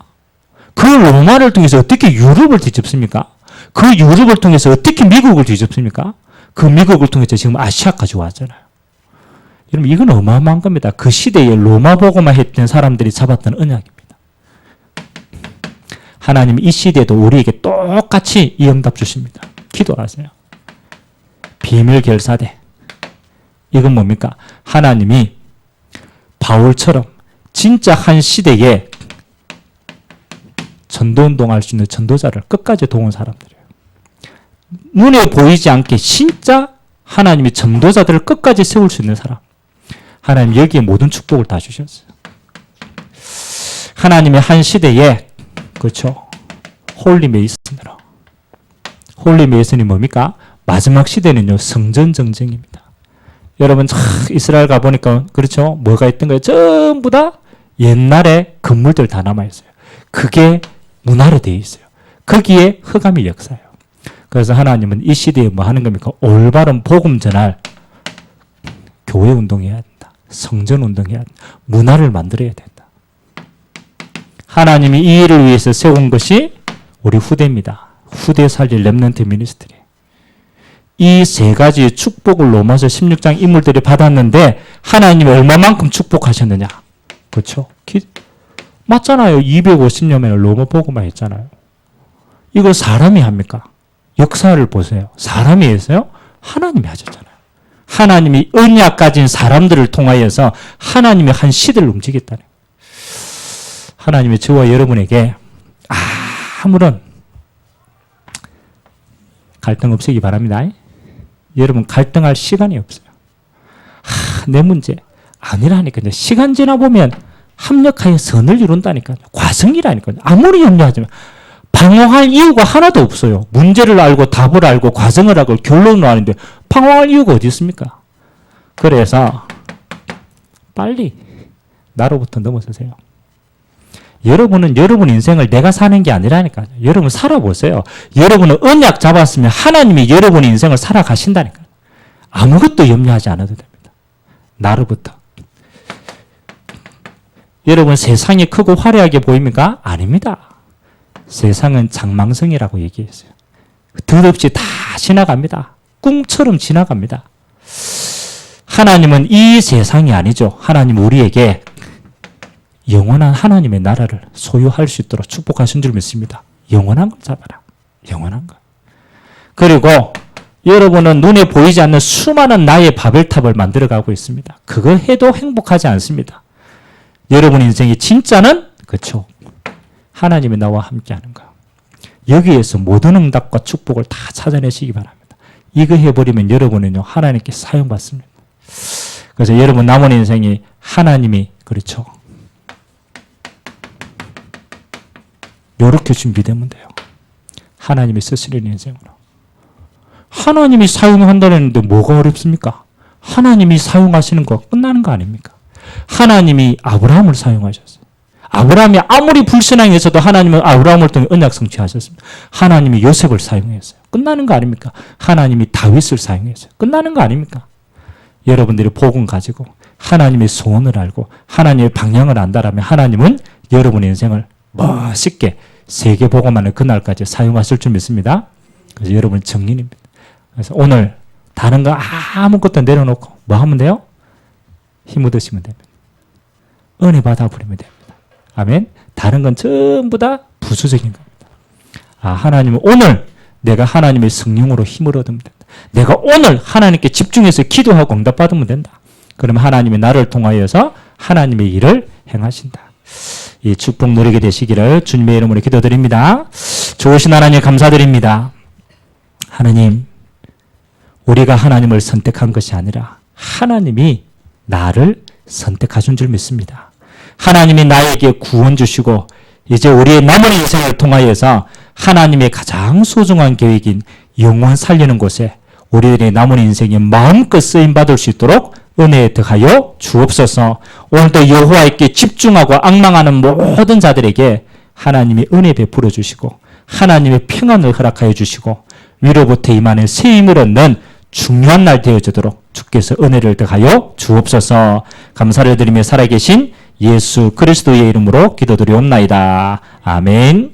A: 그 로마를 통해서 어떻게 유럽을 뒤집습니까? 그 유럽을 통해서 어떻게 미국을 뒤집습니까? 그 미국을 통해서 지금 아시아까지 왔잖아요. 여러분 이건 어마어마한 겁니다. 그 시대에 로마 복음만 했던 사람들이 잡았던 언약입니다. 하나님이 이 시대에도 우리에게 똑같이 이 응답 주십니다. 기도하세요. 비밀 결사대. 이건 뭡니까? 하나님이 바울처럼 진짜 한 시대에 전도운동할 수 있는 전도자를 끝까지 도운 사람들이에요. 눈에 보이지 않게 진짜 하나님이 전도자들을 끝까지 세울 수 있는 사람. 하나님 여기에 모든 축복을 다 주셨어요. 하나님의 한 시대에 그렇죠. 홀리 메이슨으로. 홀리 메이슨이 뭡니까? 마지막 시대는요. 성전 정쟁입니다. 여러분 이스라엘 가보니까 그렇죠. 뭐가 있던 거예요? 전부 다 옛날에 건물들 다 남아있어요. 그게 문화로 되어 있어요. 거기에 흑암의 역사예요. 그래서 하나님은 이 시대에 뭐 하는 겁니까? 올바른 복음 전할 교회 운동해야 된다. 성전 운동해야 된다. 문화를 만들어야 된다. 하나님이 이 일을 위해서 세운 것이 우리 후대입니다. 후대 살릴 렘넌트 미니스트리. 이 세 가지의 축복을 로마서 16장 인물들이 받았는데 하나님이 얼마만큼 축복하셨느냐. 그렇죠? 맞잖아요. 250년에 로마 복음만 했잖아요. 이거 사람이 합니까? 역사를 보세요. 사람이 했어요? 하나님이 하셨잖아요. 하나님이 언약 가진 사람들을 통하여서 하나님이 한 시대를 움직였다는 거예요. 하나님이 저와 여러분에게 아무런 갈등 없으기 바랍니다. 여러분 갈등할 시간이 없어요. 내 문제 아니라니까요. 시간 지나 보면 합력하여 선을 이룬다니까요. 과정이라니까요. 아무리 염려하지만 방황할 이유가 하나도 없어요. 문제를 알고 답을 알고 과정을 알고 결론을 아는데 방황할 이유가 어디 있습니까? 그래서 빨리 나로부터 넘어서세요. 여러분은 여러분 인생을 내가 사는 게 아니라니까요. 여러분 살아보세요. 여러분은 언약 잡았으면 하나님이 여러분의 인생을 살아가신다니까요. 아무것도 염려하지 않아도 됩니다. 나로부터. 여러분 세상이 크고 화려하게 보입니까? 아닙니다. 세상은 장망성이라고 얘기했어요. 덧없이 다 지나갑니다. 꿈처럼 지나갑니다. 하나님은 이 세상이 아니죠. 하나님 우리에게 영원한 하나님의 나라를 소유할 수 있도록 축복하신 줄 믿습니다. 영원한 걸 잡아라. 영원한 거. 그리고 여러분은 눈에 보이지 않는 수많은 나의 바벨탑을 만들어가고 있습니다. 그거 해도 행복하지 않습니다. 여러분 인생의 진짜는 그렇죠. 하나님이 나와 함께하는 거. 여기에서 모든 응답과 축복을 다 찾아내시기 바랍니다. 이거 해버리면 여러분은요 하나님께 사용받습니다. 그래서 여러분 남은 인생이 하나님이 그렇죠. 이렇게 준비되면 돼요. 하나님이 쓰시는 인생으로. 하나님이 사용한다는데 뭐가 어렵습니까? 하나님이 사용하시는 거 끝나는 거 아닙니까? 하나님이 아브라함을 사용하셨어요. 아브라함이 아무리 불신앙에서도 하나님은 아브라함을 통해 언약 성취하셨습니다. 하나님이 요셉을 사용했어요. 끝나는 거 아닙니까? 하나님이 다윗을 사용했어요. 끝나는 거 아닙니까? 여러분들이 복음 가지고 하나님의 소원을 알고 하나님의 방향을 안다라면 하나님은 여러분의 인생을 멋있게 세계 복음만을 그날까지 사용하실 줄 믿습니다. 그래서 여러분 정리입니다. 그래서 오늘 다른 거 아무것도 내려놓고 뭐 하면 돼요? 힘 얻으시면 됩니다. 은혜 받아버리면 됩니다. 아멘. 다른 건 전부 다 부수적인 겁니다. 하나님은 오늘 내가 하나님의 성령으로 힘을 얻으면 된다. 내가 오늘 하나님께 집중해서 기도하고 응답받으면 된다. 그러면 하나님이 나를 통하여서 하나님의 일을 행하신다. 이 축복 누리게 되시기를 주님의 이름으로 기도드립니다. 좋으신 하나님 감사드립니다. 하나님, 우리가 하나님을 선택한 것이 아니라 하나님이 나를 선택하신 줄 믿습니다. 하나님이 나에게 구원 주시고 이제 우리의 남은 인생을 통하여서 하나님의 가장 소중한 계획인 영원 살리는 곳에 우리들의 남은 인생이 마음껏 쓰임받을 수 있도록 은혜에 더하여 주옵소서. 오늘도 여호와께 집중하고 앙망하는 모든 자들에게 하나님이 은혜 베풀어 주시고 하나님의 평안을 허락하여 주시고 위로부터 임하는 새 힘을 얻는 중요한 날 되어지도록 주께서 은혜를 더하여 주옵소서. 감사를 드리며 살아계신 예수 그리스도의 이름으로 기도드리옵나이다. 아멘.